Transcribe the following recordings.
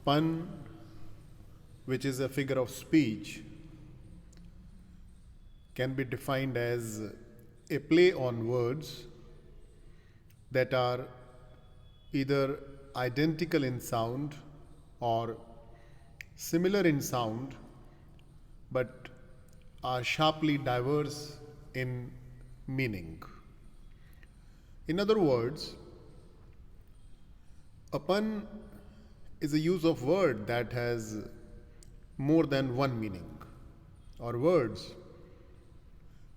Pun, which is a figure of speech, can be defined as a play on words that are either identical in sound or similar in sound but are sharply diverse in meaning. In other words, a pun is a use of word that has more than one meaning, or words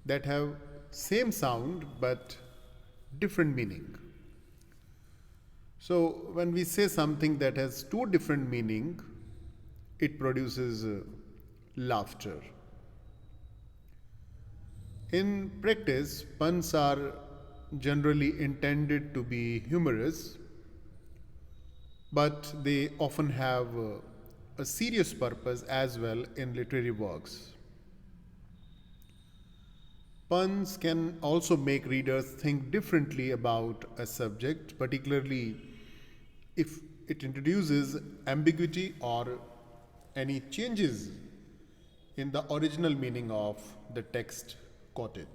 that have same sound but different meaning. So when we say something that has two different meaning, it produces laughter. In practice, puns are generally intended to be humorous, but they often have a serious purpose as well in literary works. Puns can also make readers think differently about a subject, particularly if it introduces ambiguity or any changes in the original meaning of the text quoted.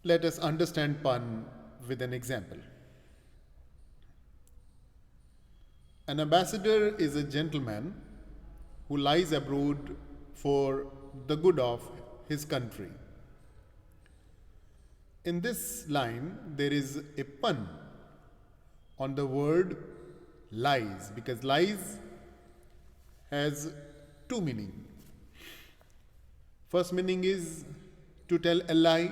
Let us understand pun with an example. An ambassador is a gentleman who lies abroad for the good of his country. In this line, there is a pun on the word lies because lies has two meanings. First meaning is to tell a lie,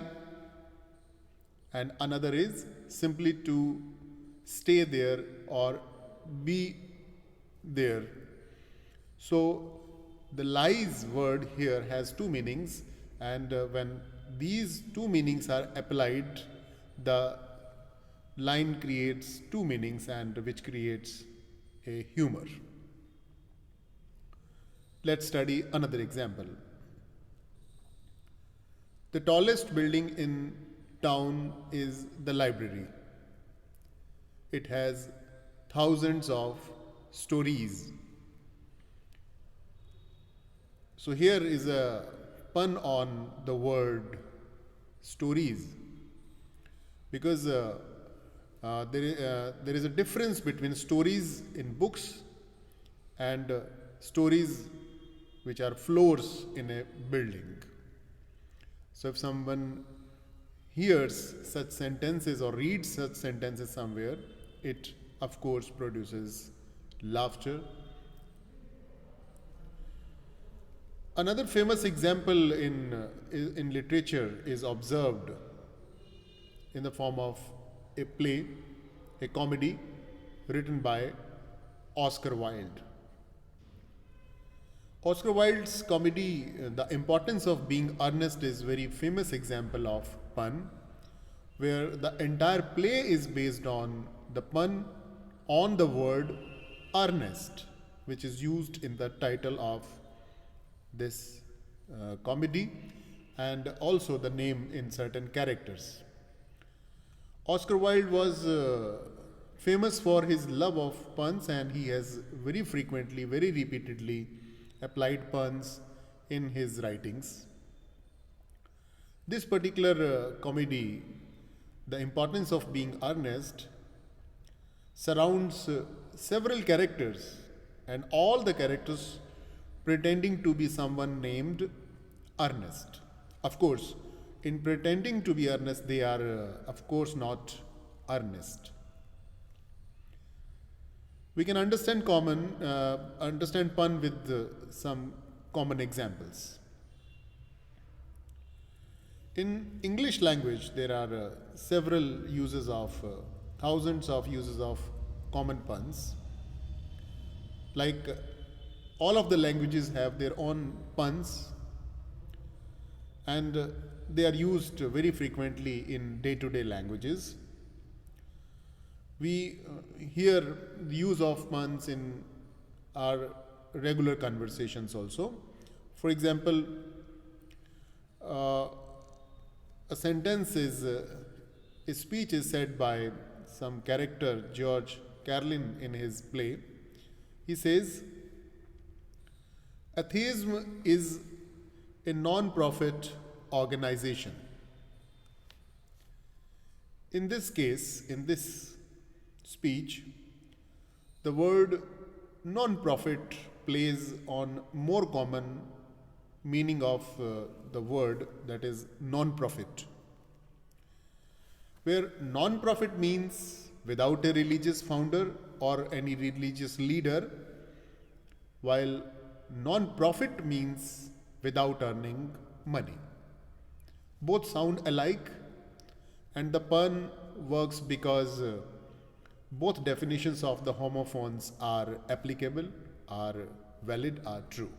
and another is simply to stay there or be there. So the lies word here has two meanings, and when these two meanings are applied, the line creates two meanings and which creates a humor. Let's study another example. The tallest building in town is the library. It has thousands of stories. So here is a pun on the word stories because there is a difference between stories in books and stories which are floors in a building. So if someone hears such sentences or reads such sentences somewhere, it of course produces laughter. Another famous example in literature is observed in the form of a play, a comedy written by Oscar Wilde. Oscar Wilde's comedy, The Importance of Being Earnest, is a very famous example of pun, where the entire play is based on the pun on the word earnest, which is used in the title of this comedy and also the name in certain characters. Oscar Wilde was famous for his love of puns, and he has very frequently, very repeatedly applied puns in his writings. This particular comedy, The Importance of Being Earnest, surrounds several characters, and all the characters pretending to be someone named Ernest. Of course, in pretending to be earnest, they are, of course, not earnest. We can understand pun with some common examples. In English language, there are several uses of thousands of uses of common puns. Like all of the languages have their own puns, and they are used very frequently in day-to-day languages. We hear the use of puns in our regular conversations also. For example, a sentence is, a speech is said by some character, George Carlin in his play. He says, atheism is a non-profit organization. In this case, in this speech, the word non-profit plays on more common meaning of the word, that is non-profit, where non-profit means without a religious founder or any religious leader, while non-profit means without earning money. Both sound alike, and the pun works because both definitions of the homophones are applicable, are valid, are true.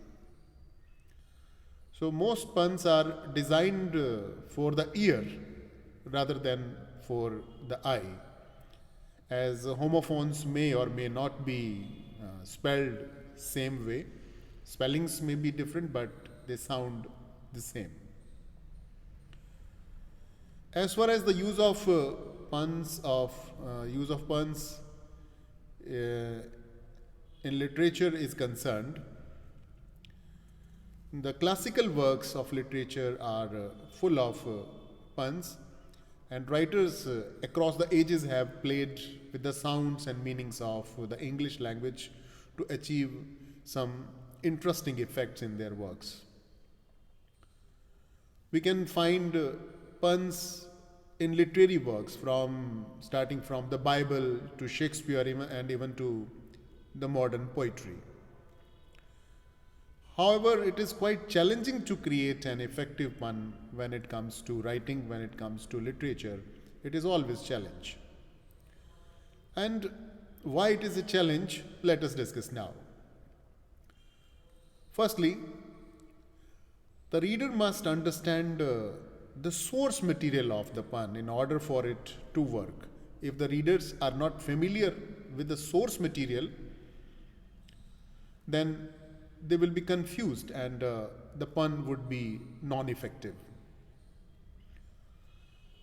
So most puns are designed for the ear rather than for the eye, as homophones may or may not be spelled same way. Spellings may be different, but they sound the same. As far as the use of puns in literature is concerned, the classical works of literature are full of puns, and writers across the ages have played with the sounds and meanings of the English language to achieve some interesting effects in their works. We can find puns in literary works starting from the Bible to Shakespeare and even to the modern poetry. However, it is quite challenging to create an effective pun when it comes to writing, when it comes to literature. It is always a challenge. And why it is a challenge, let us discuss now. Firstly, the reader must understand the source material of the pun in order for it to work. If the readers are not familiar with the source material, then they will be confused and the pun would be non-effective.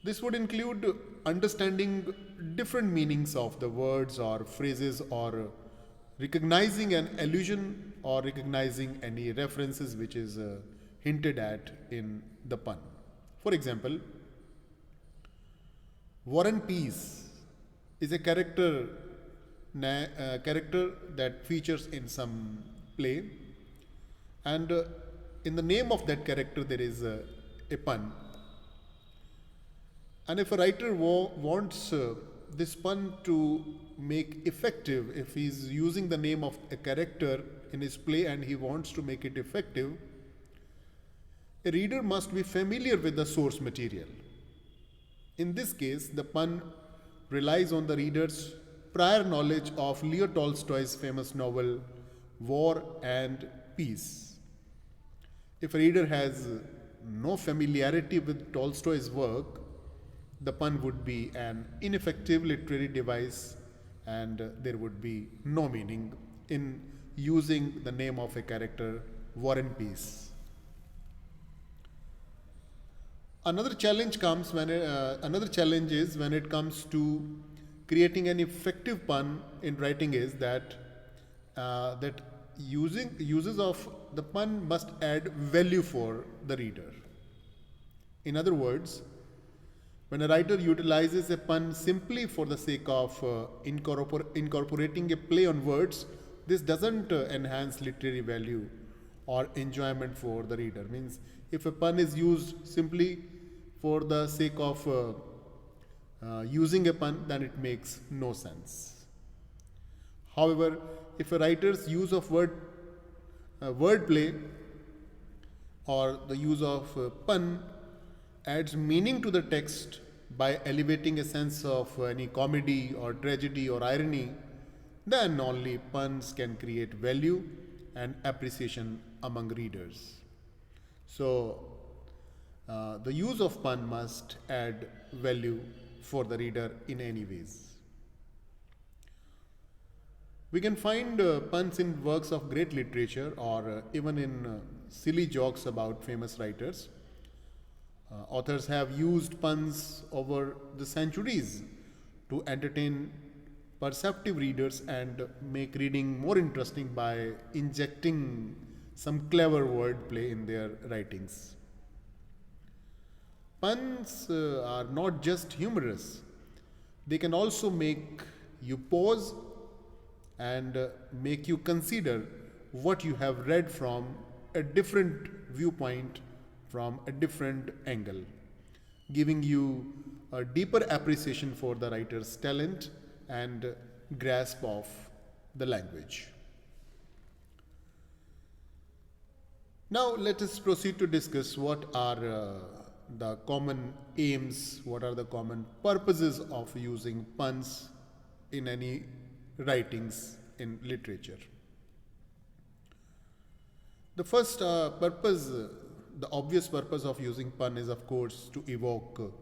This would include understanding different meanings of the words or phrases, or recognizing an allusion or recognizing any references which is hinted at in the pun. For example, War and Peace is a character that features in some play, and in the name of that character there is a pun. And if a writer wants this pun to make effective, if he is using the name of a character in his play and he wants to make it effective, a reader must be familiar with the source material. In this case, the pun relies on the reader's prior knowledge of Leo Tolstoy's famous novel War and Peace. If a reader has no familiarity with Tolstoy's work, the pun would be an ineffective literary device and there would be no meaning in using the name of a character War and Peace. Another challenge is when it comes to creating an effective pun in writing is that uses of the pun must add value for the reader. In other words, when a writer utilizes a pun simply for the sake of incorporating a play on words, this doesn't enhance literary value or enjoyment for the reader. Means if a pun is used simply for the sake of using a pun, then it makes no sense. However, if a writer's use of wordplay or the use of pun adds meaning to the text by elevating a sense of any comedy or tragedy or irony, then only puns can create value and appreciation among readers. So, the use of pun must add value for the reader in any ways. We can find puns in works of great literature or even in silly jokes about famous writers. Authors have used puns over the centuries to entertain perceptive readers and make reading more interesting by injecting some clever wordplay in their writings. Puns are not just humorous, they can also make you pause and make you consider what you have read from a different viewpoint, from a different angle, giving you a deeper appreciation for the writer's talent and grasp of the language. Now, let us proceed to discuss what are the common aims, what are the common purposes of using puns in any writings in literature. The first purpose, the obvious purpose of using pun is, of course, to evoke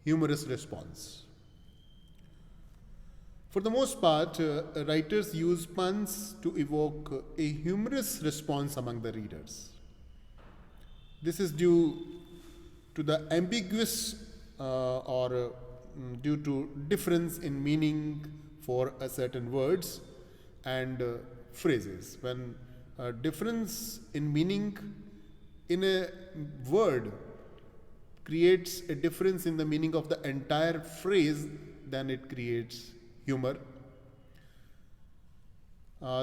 humorous response. For the most part, writers use puns to evoke a humorous response among the readers. This is due to the ambiguous or due to difference in meaning for a certain words and phrases. When a difference in meaning in a word creates a difference in the meaning of the entire phrase, then it creates humor.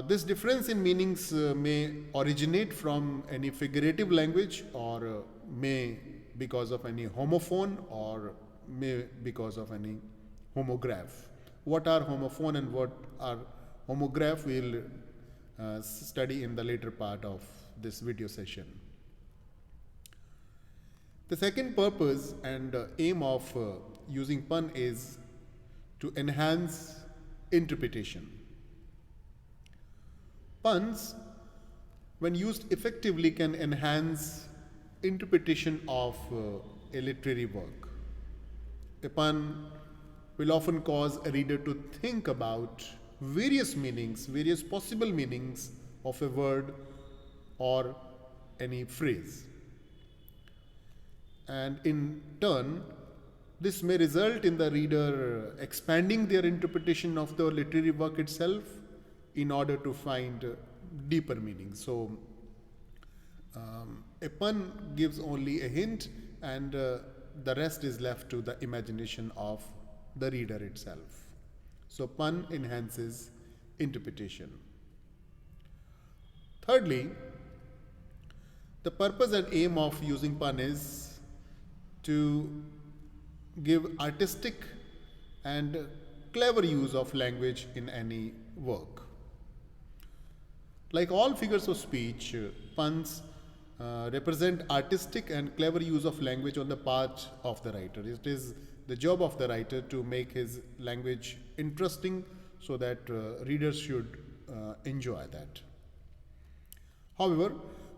This difference in meanings may originate from any figurative language, or may because of any homophone, or may because of any homograph. What are homophone and what are homograph, we'll study in the later part of this video session. The second purpose and aim of using pun is to enhance interpretation. Puns, when used effectively, can enhance interpretation of a literary work. A pun will often cause a reader to think about various meanings, various possible meanings of a word or any phrase. And in turn, this may result in the reader expanding their interpretation of the literary work itself in order to find deeper meaning. So, a pun gives only a hint, and the rest is left to the imagination of the reader itself. So, pun enhances interpretation. Thirdly, the purpose and aim of using pun is to give artistic and clever use of language in any work. Like all figures of speech, puns represent artistic and clever use of language on the part of the writer. It is the job of the writer to make his language interesting so that readers should enjoy that. However,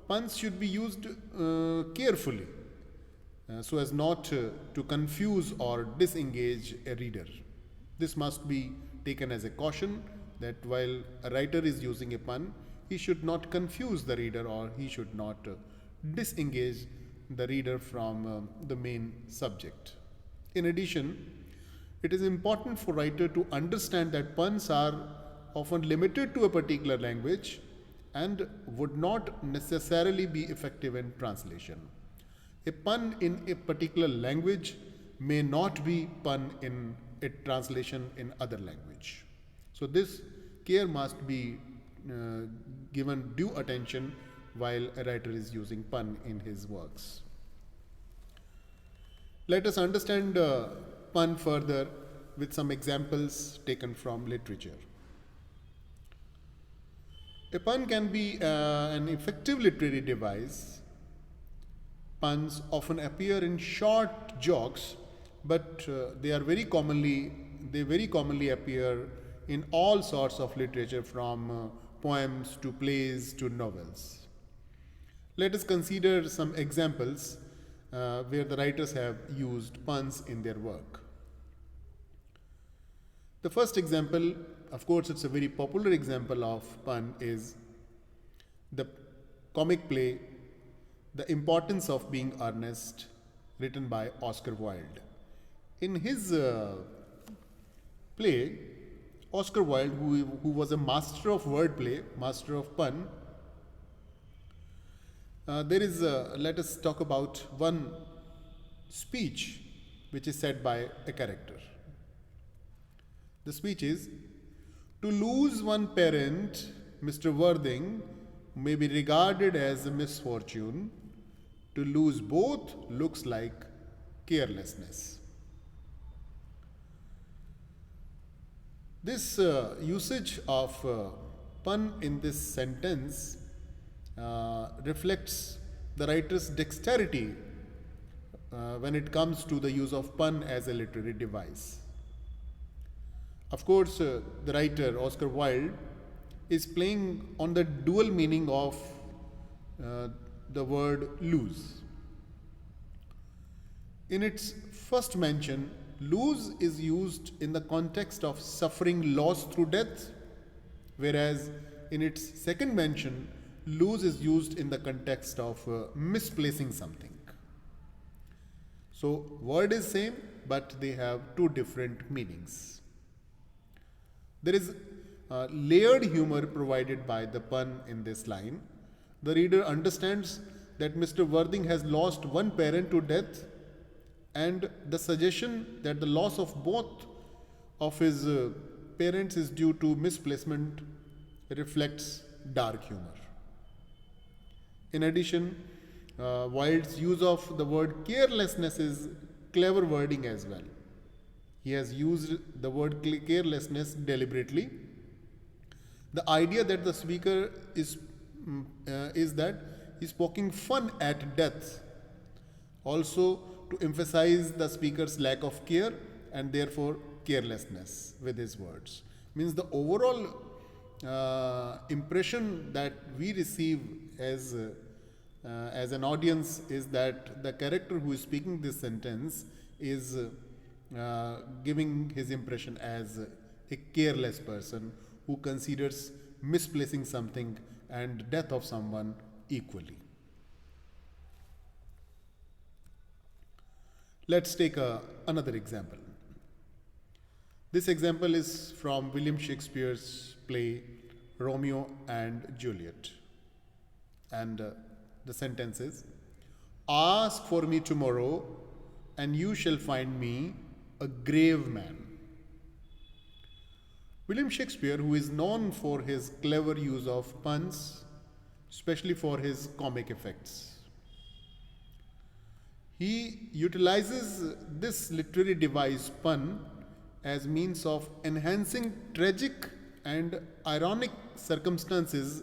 puns should be used carefully so as not to confuse or disengage a reader. This must be taken as a caution that while a writer is using a pun, he should not confuse the reader, or he should not disengage the reader from the main subject. In addition, it is important for writer to understand that puns are often limited to a particular language and would not necessarily be effective in translation. A pun in a particular language may not be pun in a translation in other language. So this care must be given due attention while a writer is using pun in his works. Let us understand pun further with some examples taken from literature. A pun can be an effective literary device. Puns often appear in short jokes, but they very commonly appear in all sorts of literature, from poems to plays to novels. Let us consider some examples where the writers have used puns in their work. The first example, of course, it's a very popular example of pun, is the comic play The Importance of Being Earnest, written by Oscar Wilde. In his play, Oscar Wilde, who was a master of wordplay, master of pun, let us talk about one speech which is said by a character. The speech is, "To lose one parent, Mr. Worthing, may be regarded as a misfortune. To lose both looks like carelessness." This usage of pun in this sentence reflects the writer's dexterity when it comes to the use of pun as a literary device. Of course, the writer Oscar Wilde is playing on the dual meaning of the word lose. In its first mention, lose is used in the context of suffering loss through death, whereas in its second mention, lose is used in the context of misplacing something. So, word is same, but they have two different meanings. There is layered humor provided by the pun in this line. The reader understands that Mr. Worthing has lost one parent to death, and the suggestion that the loss of both of his parents is due to misplacement reflects dark humor. In addition, Wilde's use of the word carelessness is clever wording as well. He has used the word carelessness deliberately. The idea that the speaker is that he's poking fun at death, also to emphasize the speaker's lack of care and therefore carelessness with his words. Means the overall impression that we receive as an audience is that the character who is speaking this sentence is giving his impression as a careless person who considers misplacing something and death of someone equally. Let's take another example. This example is from William Shakespeare's play Romeo and Juliet. And the sentence is, "Ask for me tomorrow, and you shall find me a grave man." William Shakespeare, who is known for his clever use of puns, especially for his comic effects, he utilizes this literary device pun as means of enhancing tragic and ironic circumstances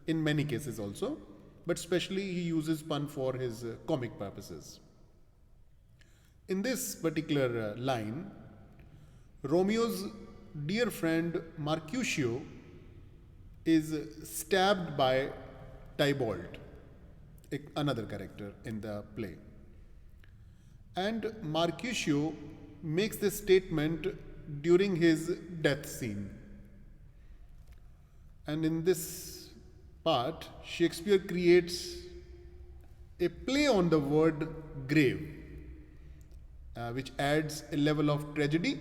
in many cases also, but especially he uses pun for his comic purposes. In this particular line, Romeo's dear friend Mercutio is stabbed by Tybalt, another character in the play. And Mercutio makes this statement during his death scene. And in this part, Shakespeare creates a play on the word grave, which adds a level of tragedy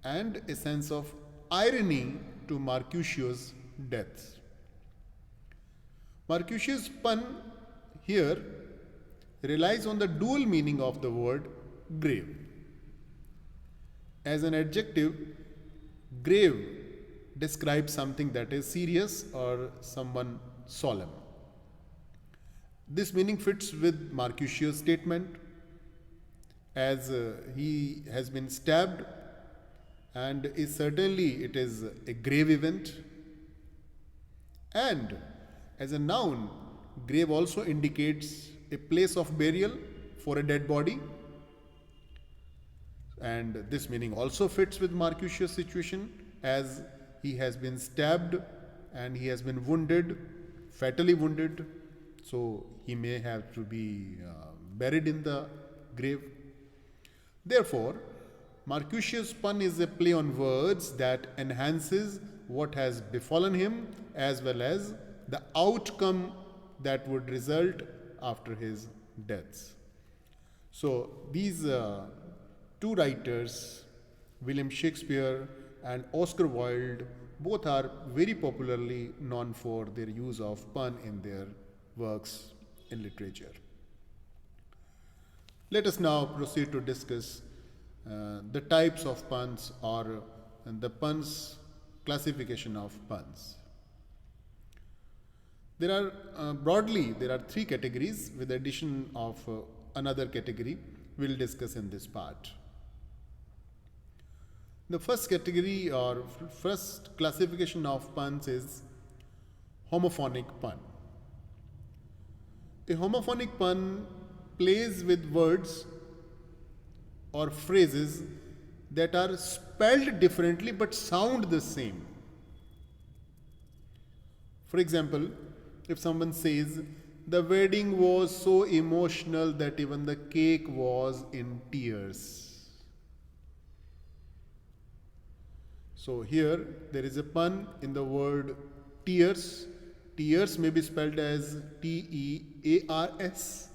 and a sense of irony to Mercutio's death. Mercutio's pun here relies on the dual meaning of the word grave. As an adjective, grave describes something that is serious or someone solemn. This meaning fits with Mercutio's statement, as he has been stabbed, and it is a grave event. And as a noun, grave also indicates a place of burial for a dead body, and this meaning also fits with Mercutio's situation, as he has been stabbed and he has been wounded, fatally wounded, so he may have to be buried in the grave. Therefore, Mercutio's pun is a play on words that enhances what has befallen him as well as the outcome that would result after his death. So these two writers, William Shakespeare and Oscar Wilde both are very popularly known for their use of pun in their works in literature. Let us now proceed to discuss the types of puns or the puns classification of puns. There are broadly there are three categories with the addition of another category we'll discuss in this part. The first category or first classification of puns is homophonic pun. A homophonic pun plays with words or phrases that are spelled differently but sound the same. For example, if someone says, "The wedding was so emotional that even the cake was in tears." So here there is a pun in the word tears. Tears may be spelled as T-E-A-R-S,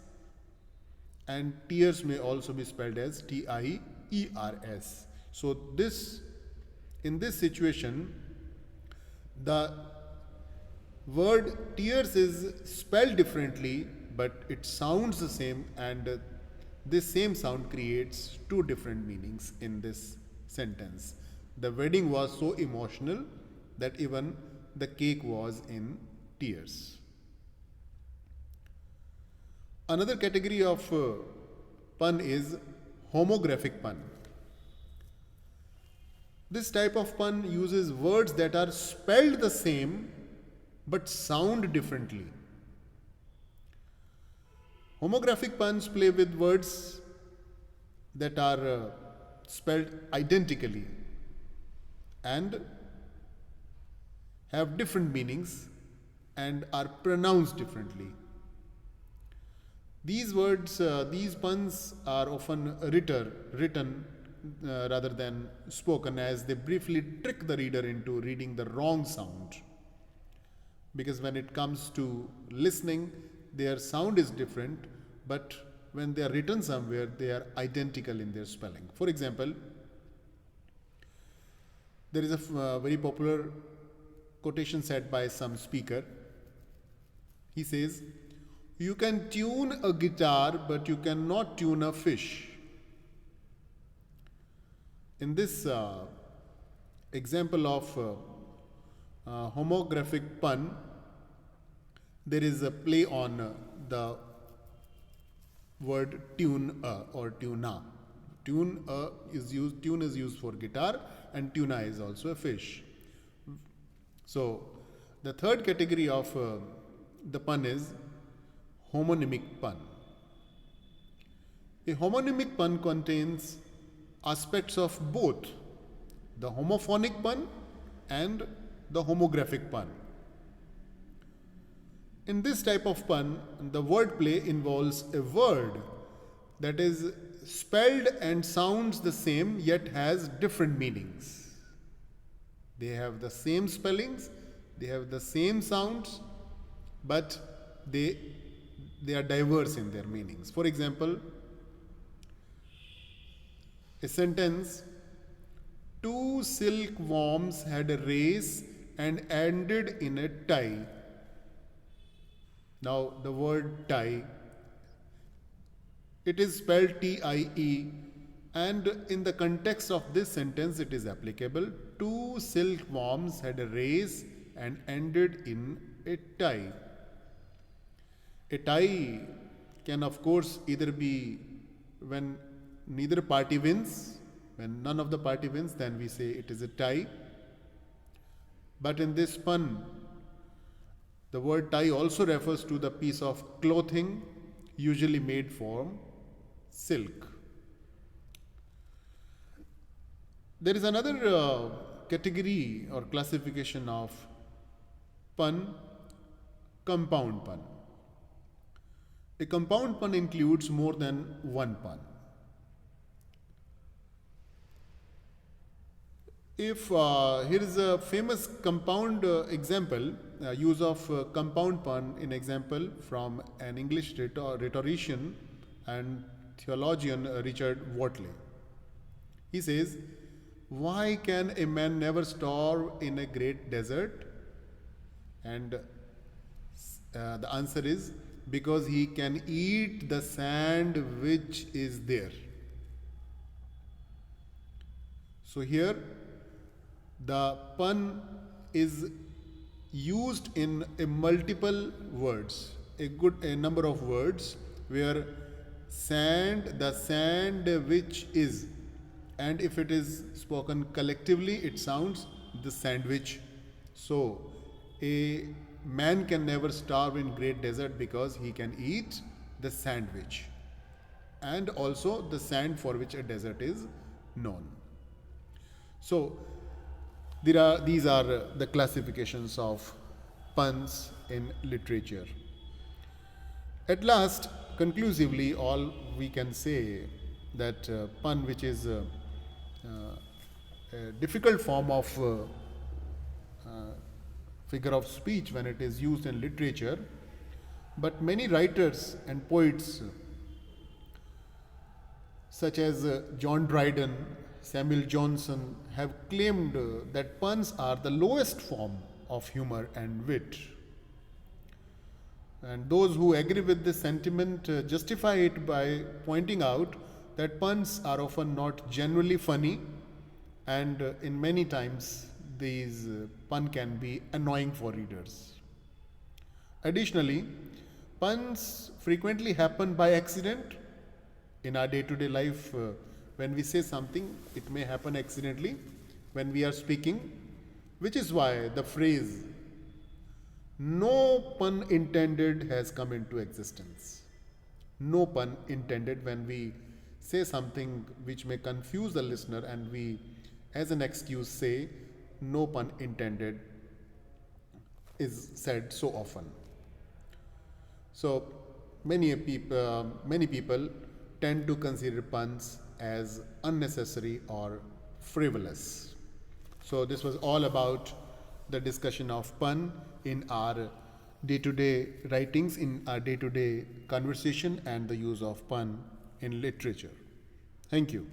and tears may also be spelled as T-I-E-R-S. So in this situation, the word tears is spelled differently, but it sounds the same, and this same sound creates two different meanings in this sentence. The wedding was so emotional that even the cake was in tears. Another category of pun is homographic pun. This type of pun uses words that are spelled the same but sound differently. Homographic puns play with words that are spelled identically and have different meanings and are pronounced differently. These words, these puns are often written rather than spoken, as they briefly trick the reader into reading the wrong sound. Because when it comes to listening, their sound is different, but when they are written somewhere, they are identical in their spelling. For example, there is a very popular quotation said by some speaker. He says, "You can tune a guitar, but you cannot tune a fish." In this example of homographic pun, there is a play on the word tune or tuna. Tune is used for guitar, and tuna is also a fish. So the third category of the pun is homonymic pun. A homonymic pun contains aspects of both the homophonic pun and the homographic pun. In this type of pun, the wordplay involves a word that is spelled and sounds the same yet has different meanings. They have the same spellings, they have the same sounds, but they are diverse in their meanings. For example, a sentence, "Two silkworms had a race and ended in a tie." Now the word tie, it is spelled T-I-E, and in the context of this sentence it is applicable. Two silkworms had a race and ended in a tie. A tie can of course either be when neither party wins. When none of the party wins, then we say it is a tie. But in this pun, the word tie also refers to the piece of clothing usually made from silk. There is another category or classification of pun, compound pun. A compound pun includes more than one pun. If here is a famous compound example, use of compound pun in example from an English rhetorician and theologian Richard Wortley. He says, why can a man never starve in a great desert? And the answer is because he can eat the sand which is there. So here the pun is used in a multiple words, a number of words, where the sand which is, and if it is spoken collectively it sounds the sandwich. So a man can never starve in great desert because he can eat the sandwich, and also the sand for which a desert is known. So these are the classifications of puns in literature. At last, conclusively, all we can say that pun, which is a difficult form of figure of speech when it is used in literature, but many writers and poets such as John Dryden, Samuel Johnson have claimed that puns are the lowest form of humor and wit. And those who agree with this sentiment justify it by pointing out that puns are often not genuinely funny, and in many times these pun can be annoying for readers. Additionally, puns frequently happen by accident in our day-to-day life. When we say something, it may happen accidentally when we are speaking, which is why the phrase "no pun intended" has come into existence. No pun intended, when we say something which may confuse the listener and we, as an excuse, say "no pun intended," is said so often. So many people tend to consider puns as unnecessary or frivolous. So this was all about the discussion of pun in our day-to-day writings, in our day-to-day conversation, and the use of pun in literature. Thank you.